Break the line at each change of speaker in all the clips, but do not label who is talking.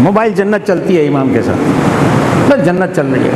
Mobile जन्नत चलती है इमाम के साथ, बस जन्नत चल रही है,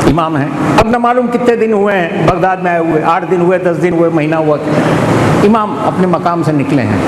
इमाम है। अब न मालूम कितने दिन हुए हैं बगदाद में आए हुए, 8 दिन हुए, 10 दिन हुए, महीना हुआ, इमाम अपने मकाम से निकले हैं,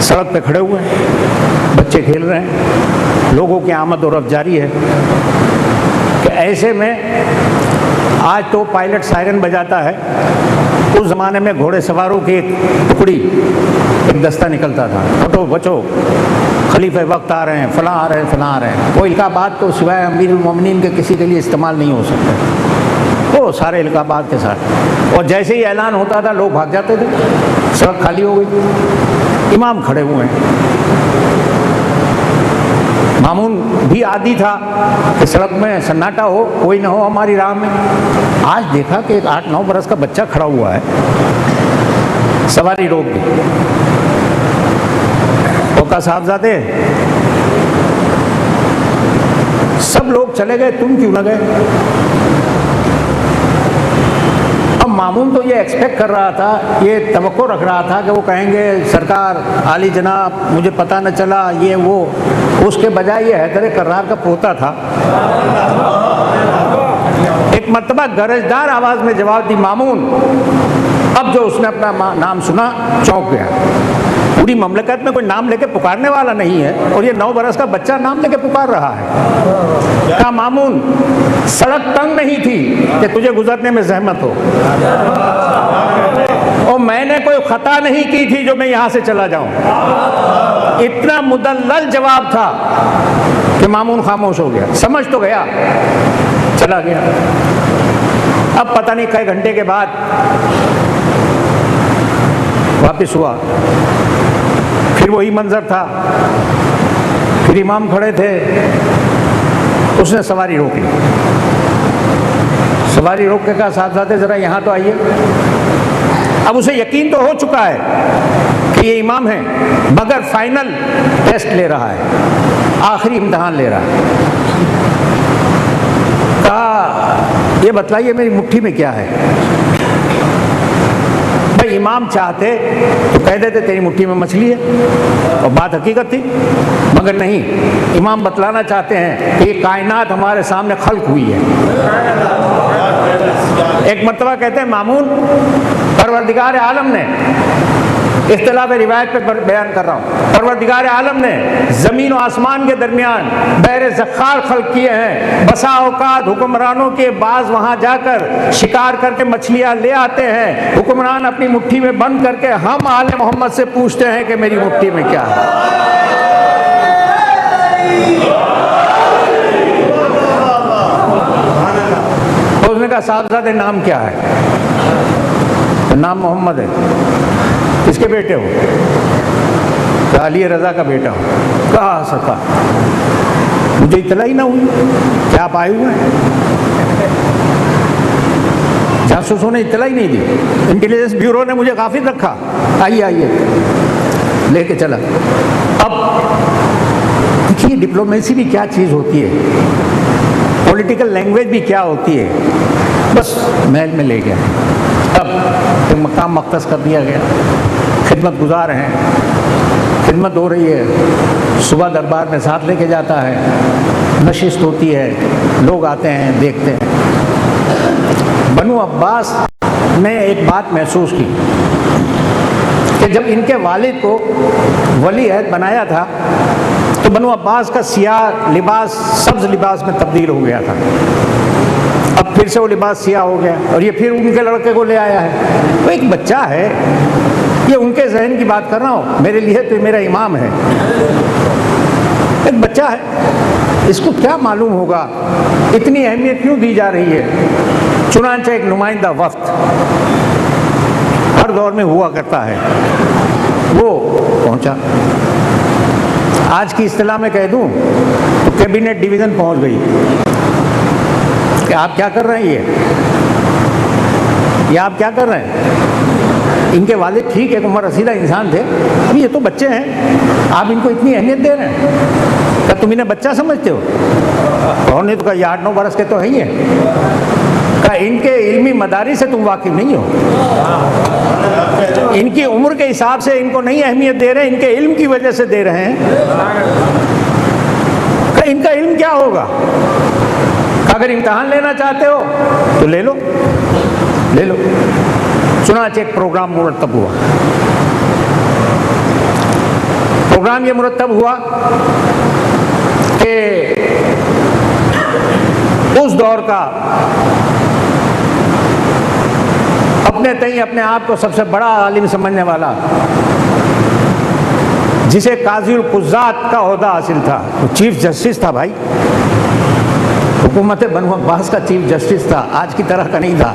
सड़क पे खड़े हुए हैं, बच्चे खेल रहे हैं, लोगों की आमद और रफ्त जारी है कि ऐसे में आज तो पायलट सायरन बजाता है, उस ज़माने में घोड़े सवारों की एक टुकड़ी, एक दस्ता निकलता था, हटो बचो, खलीफे वक्त आ रहे हैं, फलां आ रहे हैं, फलां आ रहे हैं। वो इल्काबात तो सिवाय अमीरुल मोमिनीन के किसी के लिए इस्तेमाल नहीं हो सकते, वो सारे इल्काबात के साथ। और जैसे ही ऐलान होता था लोग भाग जाते थे, सड़क खाली हो गई, इमाम खड़े हुए हैं। मामून भी आदी था कि सड़क में सन्नाटा हो, कोई ना हो हमारी राह में। आज देखा कि एक 8-9 बरस का बच्चा खड़ा हुआ है, सवारी रोक दी, ओका साहबजादे सब लोग चले गए, तुम क्यों न गए? अब मामून तो ये एक्सपेक्ट कर रहा था, ये तवक्को रख रहा था कि वो कहेंगे सरकार आली जनाब मुझे पता न चला, ये वो। उसके बजाय ये हैदर कर्रार का पोता था, एक मर्तबा गरजदार आवाज में जवाब दी मामून। अब जो उसने अपना नाम सुना चौंक गया। पूरी ममलकत में कोई नाम लेके पुकारने वाला नहीं है और ये 9 बरस का बच्चा नाम लेके पुकार रहा है। कहा मामून सड़क तंग नहीं थी कि तुझे गुजरने में जहमत हो, और मैंने कोई खता नहीं की थी जो मैं यहां से चला जाऊं। इतना मुदल्लल जवाब था कि मामून खामोश हो गया, समझ तो गया, चला गया। अब पता नहीं कई घंटे के बाद वापिस हुआ, फिर वही मंजर था, फिर इमाम खड़े थे, उसने सवारी रोक ली। सवारी रोक के कहा साहबजादे जरा यहाँ तो आइए। अब उसे यकीन तो हो चुका है कि ये इमाम है, मगर फाइनल टेस्ट ले रहा है, आखिरी इम्तिहान ले रहा है। कहा ये बतलाइए मेरी मुट्ठी में क्या है? भाई इमाम चाहते तो कह देते तेरी मुट्ठी में मछली है, और बात हकीकत थी, मगर नहीं, इमाम बतलाना चाहते हैं कि ये कायनात हमारे सामने खल्क हुई है। एक मर्तबा कहते हैं मामून परवरदिगार आलम ने, इख्तिलाफ रिवायत पे बयान कर रहा हूँ, परवरदिगार आलम ने ज़मीन और आसमान के दरमियान बहरे ज़ख़्ख़ार खल्क़ किए हैं। बसा औकात हुक्मरानों के बाज वहाँ जाकर शिकार करके मछलियाँ ले आते हैं, हुक्मरान अपनी मुट्ठी में बंद करके हम आले मोहम्मद से पूछते हैं कि मेरी मुट्ठी में क्या है। तो उसने कहा साहबजादे नाम क्या है? तो नाम मोहम्मद है। किसके बेटे हो? अली रज़ा का बेटा हो। कहा सका मुझे इतला ही ना हुई, क्या आप आए हुए हैं? जासूसों ने इतला ही नहीं दी, इंटेलिजेंस ब्यूरो ने मुझे गाफिल रखा। आइए आइए, लेके चला। अब देखिए डिप्लोमेसी भी क्या चीज़ होती है, पॉलिटिकल लैंग्वेज भी क्या होती है। बस महल में ले गया, अब मकाम मख्तस कर दिया गया, खिदमत गुजार हैं, खिदमत हो रही है, सुबह दरबार में साथ लेके जाता है, नशिस्त होती है, लोग आते हैं देखते हैं। बनु अब्बास ने एक बात महसूस की कि जब इनके वालिद को वली अहद बनाया था तो बनु अब्बास का सियाह लिबास सब्ज़ लिबास में तब्दील हो गया था। अब फिर से वो लिबास सियाह हो गया और ये फिर उनके लड़के को ले आया है। वो एक बच्चा है, ये उनके जहन की बात कर रहा हूँ, मेरे लिए तो मेरा इमाम है, एक बच्चा है, इसको क्या मालूम होगा इतनी अहमियत क्यों दी जा रही है। चुनांचे एक नुमाइंदा वफ्द हर दौर में हुआ करता है, वो पहुंचा। आज की इस्तिलाह में कह दूं तो कैबिनेट डिवीज़न पहुंच गई कि आप क्या कर रहे हैं, ये आप क्या कर रहे हैं। इनके वालिद ठीक एक उम्र रसीदा इंसान थे, अभी ये तो बच्चे हैं, आप इनको इतनी अहमियत दे रहे हैं, क्या तुम इन्हें बच्चा समझते हो? और नहीं तो कहा ये 8-9 बरस के तो है ही है, क्या इनके इल्मी मदारी से तुम वाकिफ नहीं हो? इनकी उम्र के हिसाब से इनको नहीं अहमियत दे रहे हैं, इनके इल्म की वजह से दे रहे हैं। इनका इल्म क्या होगा? अगर इम्तहान लेना चाहते हो तो ले लो, ले लो। चुनांचे एक प्रोग्राम मुरतब हुआ। प्रोग्राम ये मुरतब हुआ कि उस दौर का अपने तई अपने आप को सबसे बड़ा आलिम समझने वाला, जिसे काज़ी उल कुज़्ज़ात का ओहदा हासिल था, वो चीफ जस्टिस था भाई, हुकूमत बनु अब्बास का चीफ जस्टिस था, आज की तरह का नहीं था,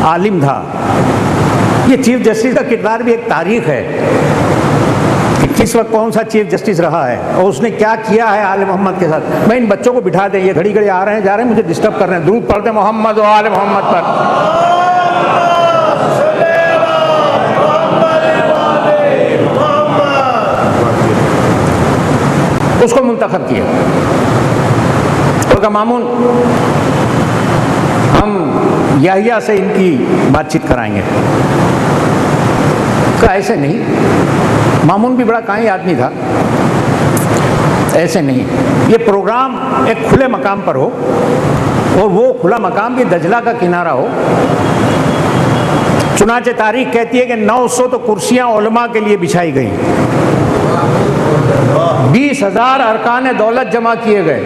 आलिम था। ये चीफ जस्टिस का किरदार भी एक तारीख है कि किस वक्त कौन सा चीफ जस्टिस रहा है और उसने क्या किया है आले मोहम्मद के साथ। मैं इन बच्चों को बिठा दें, ये घड़ी घड़ी आ रहे हैं जा रहे हैं, मुझे डिस्टर्ब कर रहे हैं। दुरूद पढ़ते मोहम्मद और आले मोहम्मद पर। उसको मुंतखब किया और कहा मामून हम याहिया से इनकी बातचीत कराएंगे। कहा ऐसे नहीं, मामून भी बड़ा काई आदमी था, ऐसे नहीं, ये प्रोग्राम एक खुले मकाम पर हो और वो खुला मकाम भी दजला का किनारा हो। चुनांचे तारीख कहती है कि 900 तो कुर्सियां उलमा के लिए बिछाई गई, 20,000 अरकान दौलत जमा किए गए,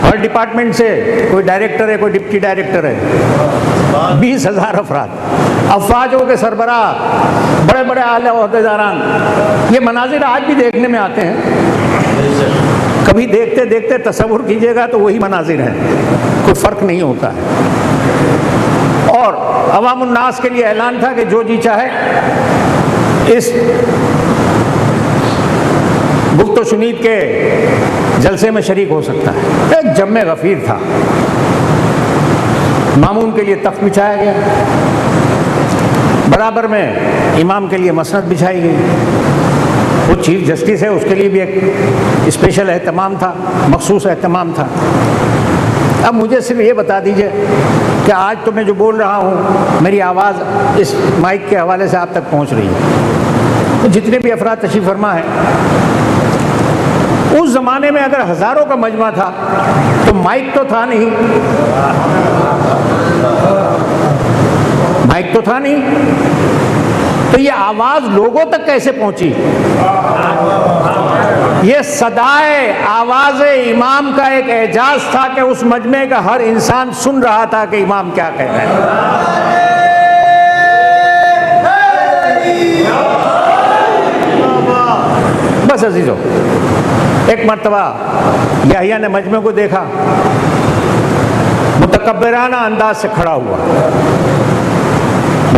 हर डिपार्टमेंट से कोई डायरेक्टर है, कोई डिप्टी डायरेक्टर है, 20,000 अफवाजों के सरबराह, बड़े बड़े आले ओहदेदारान। ये मनाजिर आज भी देखने में आते हैं, कभी देखते देखते तसव्वुर कीजिएगा तो वही मनाजिर हैं, कोई फ़र्क नहीं होता है। और अवामुन नास के लिए ऐलान था कि जो जी चाहे इस गुफ्त शुनीद के जलसे में शरीक हो सकता है। एक जम्मे गफीर था, मामून के लिए तख्त बिछाया गया, बराबर में इमाम के लिए मसनद बिछाई गई। वो चीफ जस्टिस है, उसके लिए भी एक स्पेशल एहतमाम था, मखसूस एहतमाम था। अब मुझे सिर्फ ये बता दीजिए कि आज तो मैं जो बोल रहा हूँ मेरी आवाज़ इस माइक के हवाले से आप तक पहुँच रही है, तो जितने भी अफराद तशरीफ़ फरमा है, उस ज़माने में अगर हज़ारों का मजमा था तो माइक तो था नहीं, माइक तो था नहीं, तो ये आवाज़ लोगों तक कैसे पहुंची? ये सदाए आवाज़ इमाम का एक एजाज़ था कि उस मजमे का हर इंसान सुन रहा था कि इमाम क्या कह रहे हैं। बस अजीज़ों, एक मर्तबा याहिया ने मजमे को देखा, मुतकब्बिराना अंदाज से खड़ा हुआ।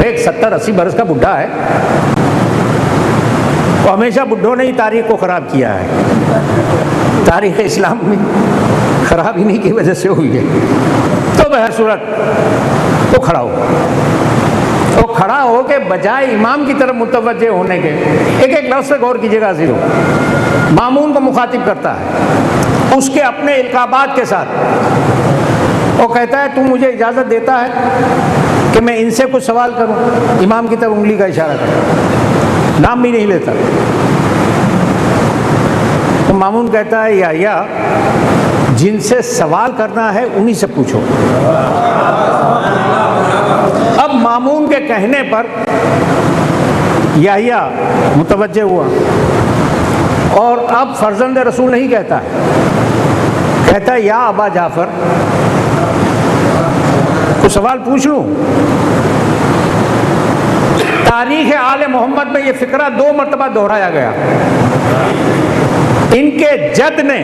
एक 70-80 बरस का बुढ़ा है, वो हमेशा बुढ़ों ने ही तारीख को ख़राब किया है, तारीख इस्लाम में ख़राब इन्हीं की वजह से हुई है। तो बहरसूरत तो खड़ा हुआ, तो खड़ा हो के बजाय इमाम की तरफ मुतवज्जे होने के, एक एक लफ्ज़ से गौर कीजिएगा अज़ीज़ों, मामून को मुखातिब करता है उसके अपने इल्काबात के साथ। वो कहता है तू मुझे इजाज़त देता है कि मैं इनसे कुछ सवाल करूं? इमाम की तरफ उंगली का इशारा करता, नाम भी नहीं लेता। तो मामून कहता है या जिनसे सवाल करना है उन्हीं से पूछो। अब मामून के कहने पर याहिया मुतवज्जे हुआ और अब फर्जंद रसूल नहीं कहता है, कहता है या अबा जाफर, कुछ सवाल पूछ लूं? तारीख़ आले मोहम्मद में ये फिक्रा 2 मरतबा दोहराया गया। इनके जद ने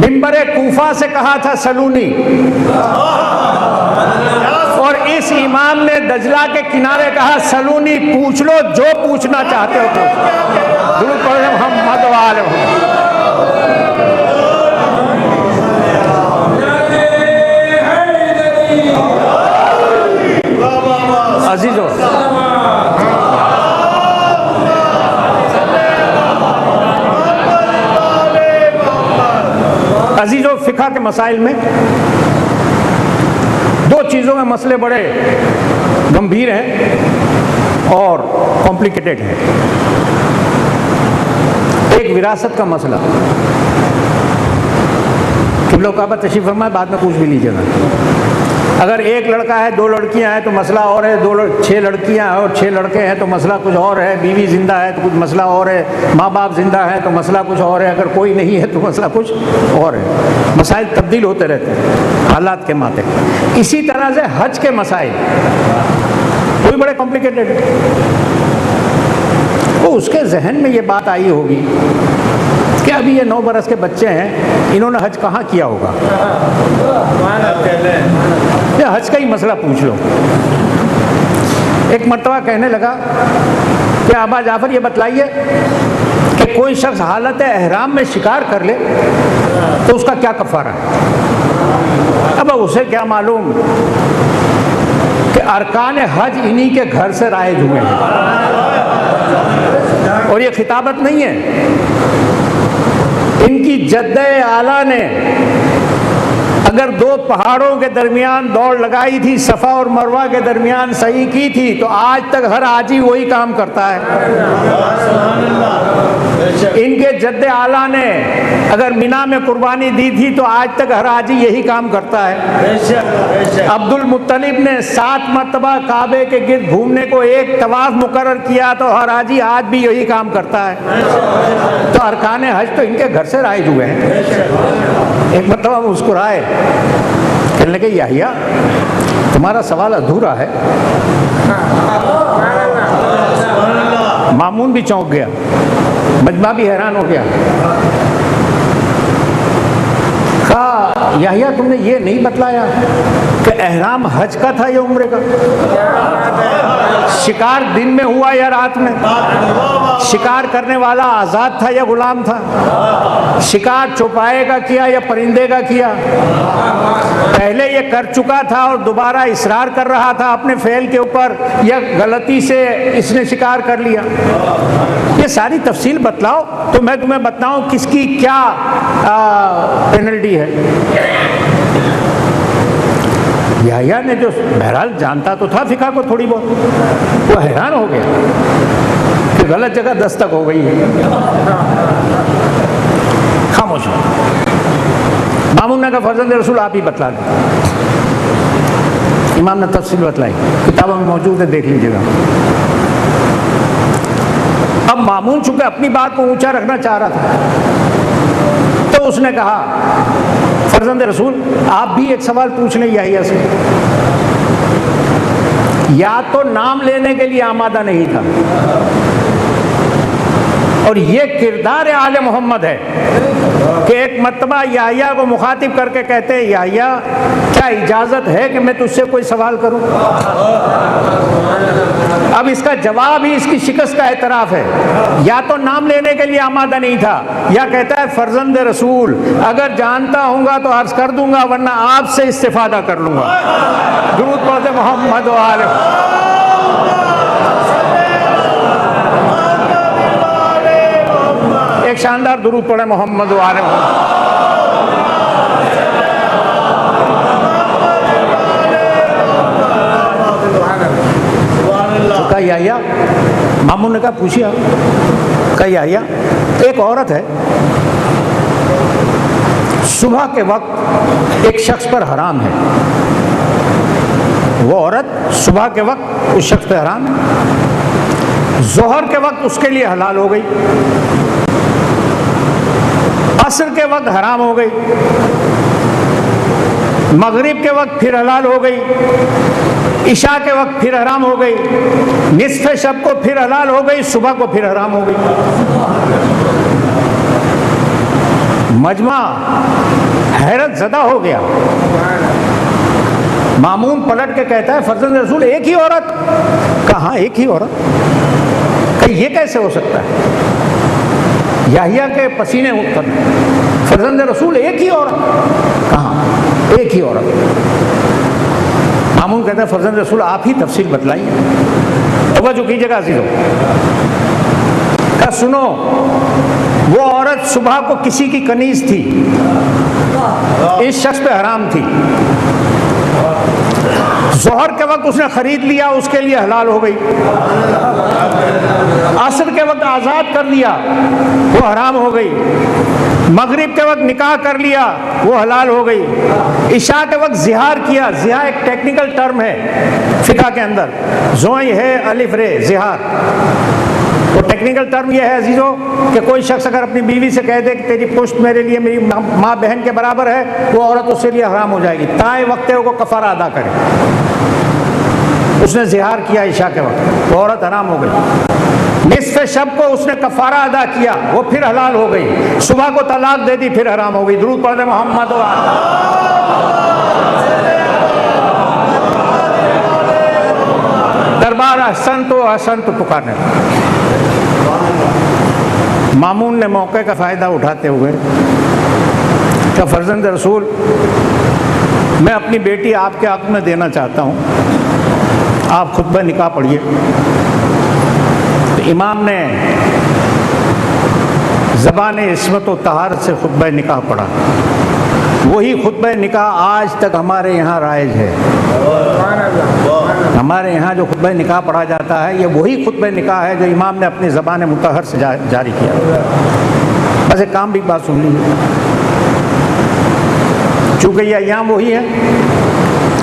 मिंबरे कूफा से कहा था सलूनी, और इस इमाम ने दजला के किनारे कहा सलूनी, पूछ लो जो पूछना चाहते हो पूछ। दुरूद पढ़े मोहम्मद व आले मोहम्मद। अजीजों, अजीजों, फ़िक़्ह के मसाइल में 2 चीज़ों में मसले बड़े गंभीर हैं और कॉम्प्लिकेटेड हैं। एक विरासत का मसला, किबला काबा तशरीफ फरमाए, बाद में पूछ भी लीजिएगा। अगर एक लड़का है, 2 लड़कियां हैं तो मसला और है, 6 लड़कियां हैं और 6 लड़के हैं तो मसला कुछ और है, बीवी जिंदा है तो कुछ मसला और है, माँ बाप जिंदा है तो मसला कुछ और है, अगर कोई नहीं है तो मसला कुछ और है। मसाइल तब्दील होते रहते हैं हालात के माते। इसी तरह से हज के मसाइल कोई बड़े कॉम्प्लिकेटेड है। तो उसके जहन में ये बात आई होगी कि अभी ये 9 बरस के बच्चे हैं, इन्होंने हज कहाँ किया होगा, या हज का ही मसला पूछ लो। एक मर्तबा कहने लगा कि अबा जाफर ये बतलाइए कि कोई शख्स हालत एहराम में शिकार कर ले तो उसका क्या कफ़ारा है। अब उसे क्या मालूम कि अरकान हज इन्हीं के घर से राइज हुए हैं, और ये खिताबत नहीं है, इनकी जद्दे आला ने अगर 2 पहाड़ों के दरमियान दौड़ लगाई थी, सफ़ा और मरवा के दरमियान सही की थी, तो आज तक हर आजी वही काम करता है। इनके जद्दे आला ने अगर मिना में कुर्बानी दी थी तो आज तक हर आजी यही काम करता है। अब्दुल मुत्तलिब ने 7 मरतबा काबे के गिर्द घूमने को एक तवाफ मुकर्रर किया तो हर आजी आज भी यही काम करता है। तो अरकान हज तो इनके घर से राइज हुए हैं। एक मरतबा मुस्कुराए, कहने लगे याहिया तुम्हारा सवाल अधूरा है। मामून भी चौंक गया, मजमा भी हैरान हो गया। कहा याहिया तुमने ये नहीं बतलाया कि एहराम हज का था या उम्रे का, शिकार दिन में हुआ या रात में, शिकार करने वाला आज़ाद था या गुलाम था, शिकार चौपाए का किया या परिंदे का किया, पहले ये कर चुका था और दोबारा इसरार कर रहा था अपने फेल के ऊपर, या गलती से इसने शिकार कर लिया। ये सारी तफसील बतलाओ तो मैं तुम्हें बताऊं किसकी क्या पेनल्टी है। याहिया ने जो बहरहाल जानता तो था फिका को थोड़ी बहुत, वो हैरान हो गया कि गलत जगह दस्तक हो गई है। खामोश हो। मामून ने कहा फर्जंद रसूल आप ही बतला दें। इमाम ने तफसील बतलाई, किताबों में मौजूद है, देख लीजिएगा। अब मामून चूंकि अपनी बात को ऊंचा रखना चाह रहा था तो उसने कहा फर्जंद रसूल आप भी एक सवाल पूछ लें याहिया से। या तो नाम लेने के लिए आमादा नहीं था, और ये किरदार आले मोहम्मद है कि एक मर्तबा याहिया को मुखातिब करके कहते हैं याहिया क्या इजाज़त है कि मैं तुझसे कोई सवाल करूं। अब इसका जवाब ही इसकी शिकस्त का एतराफ़ है। या तो नाम लेने के लिए आमादा नहीं था, या कहता है फर्जंद रसूल अगर जानता हूँगा तो अर्ज कर दूंगा, वरना आपसे इस्तिफादा कर लूँगा। दुरूद पढ़ते मोहम्मद व आले। एक शानदार दुरूद पढ़े मोहम्मद व आले मोहम्मद। कहा याहिया, मामून ने कहा पूछिए। कहा याहिया एक औरत है, सुबह के वक्त एक शख्स पर हराम है, वो औरत सुबह के वक्त उस शख्स पर हराम है, जोहर के वक्त उसके लिए हलाल हो गई, असर के वक्त हराम हो गई, मगरिब के वक्त फिर हलाल हो गई, इशा के वक्त फिर हराम हो गई, निस्फ़ शब को फिर हलाल हो गई, सुबह को फिर हराम हो गई। मजमा हैरत ज़दा हो गया। मामून पलट के कहता है फर्जंद रसूल एक ही औरत। कहा एक ही औरत? कि ये कैसे हो सकता है? याहिया के पसीने उतर। फर्जंद रसूल एक ही औरत? कहाँ एक ही औरत? मामून कहता है फर्जंद रसूल आप ही तफसील बतलाइए। तवज्जो कीजिएगा अज़ीज़ों। कहा सुनो, वो औरत सुबह को किसी की कनीज थी, इस शख्स पे हराम थी, जोहर के वक्त उसने खरीद लिया, उसके लिए हलाल हो गई। असर के वक्त आज़ाद कर दिया, वो हराम हो गई। मगरिब के वक्त निकाह कर लिया, वो हलाल हो गई। इशा के वक्त जिहार किया, जिहार एक टेक्निकल टर्म है फिका के अंदर, जोई है अलिफ रे जिहार। वो टेक्निकल टर्म ये है अजीजों कि कोई शख्स अगर अपनी बीवी से कह दे कि तेरी पुश्त मेरे लिए मेरी माँ बहन के बराबर है, वो औरत उसके लिए हराम हो जाएगी, ताए वक्त को कफारा अदा करे। उसने जिहार किया इशा के वक्त, वो औरत हराम हो गई। निस्फ़ शब को उसने कफारा अदा किया, वो फिर हलाल हो गई। सुबह को तलाक दे दी, फिर हराम हो गई। दुरूद पढ़ दे मोहम्मद। दरबार अहसन तो पुकारने। मामून ने मौके का फ़ायदा उठाते हुए क्या फर्जंद रसूल, मैं अपनी बेटी आपके हक़ में देना चाहता हूँ, आप खुतबा निकाह पढ़िए। तो इमाम ने ज़बान इस्मत व तहारत से खुतबा निकाह पढ़ा। वही खुतबा निकाह आज तक हमारे यहाँ राइज है। हमारे यहाँ जो खुतबा निकाह पढ़ा जाता है, ये वही खुतबा निकाह है जो इमाम ने अपनी ज़बान मुतहर से जारी किया। बस एक काम भी बात सुन लीजिए, चूँकि ये अय्याम वही है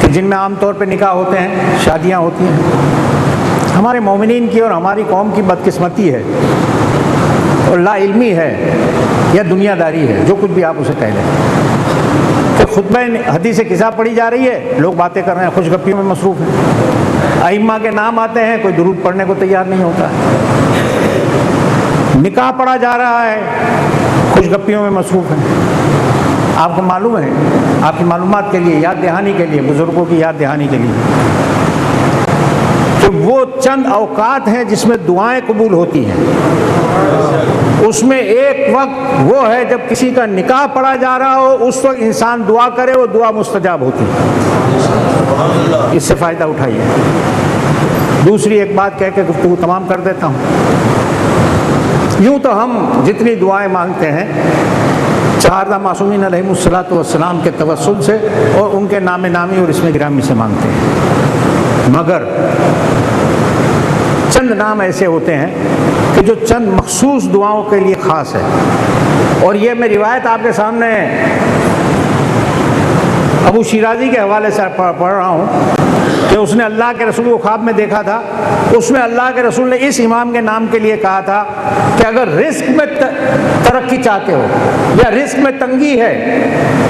कि जिनमें आमतौर पर निकाह होते हैं, शादियाँ होती हैं। हमारे मोमिनीन की और हमारी कौम की बदकिस्मती है और लाइल्मी है या दुनियादारी है, जो कुछ भी आप उसे कह लें, कि खुतबा हदीस किसा पढ़ी जा रही है, लोग बातें कर रहे हैं, खुशगप्पियों में मसरूफ़ हैं। अइम्मा के नाम आते हैं, कोई दुरूद पढ़ने को तैयार नहीं होता है। निकाह पढ़ा जा रहा है, खुशगप्पियों में मसरूफ़ हैं। आपको मालूम है, आपकी मालूमात के लिए, याद दहानी के लिए, बुज़ुर्गों की याद दहानी के लिए, कि वो चंद औकात हैं जिसमें दुआएं कबूल होती हैं। उसमें एक वक्त वो है जब किसी का निकाह पढ़ा जा रहा हो, उस वक्त इंसान दुआ करे, वो दुआ मुस्तजाब होती है। इससे फ़ायदा उठाइए। दूसरी एक बात कह के गुफ्तगू तमाम कर देता हूँ। यूँ तो हम जितनी दुआएं मांगते हैं चारदा मासूमीन अलैहिमुस्सलातु वस्सलाम के तवस्सुल से और उनके नाम नामी और इसमें गिरामी से मांगते हैं, मगर चंद नाम ऐसे होते हैं कि जो चंद मखसूस दुआओं के लिए ख़ास है। और ये मैं रिवायत आपके सामने अबू शिराजी के हवाले से पढ़ रहा हूँ कि उसने अल्लाह के रसूल को ख्वाब में देखा था। उसमें अल्लाह के रसूल ने इस इमाम के नाम के लिए कहा था कि अगर रिस्क में तरक्की चाहते हो या रिस्क में तंगी है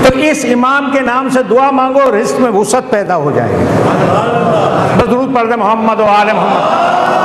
तो इस इमाम के नाम से दुआ मांगो, रिस्क में वुसअत पैदा हो जाएगी। बस दुरूद पढ़ दे मोहम्मद व आले मोहम्मद।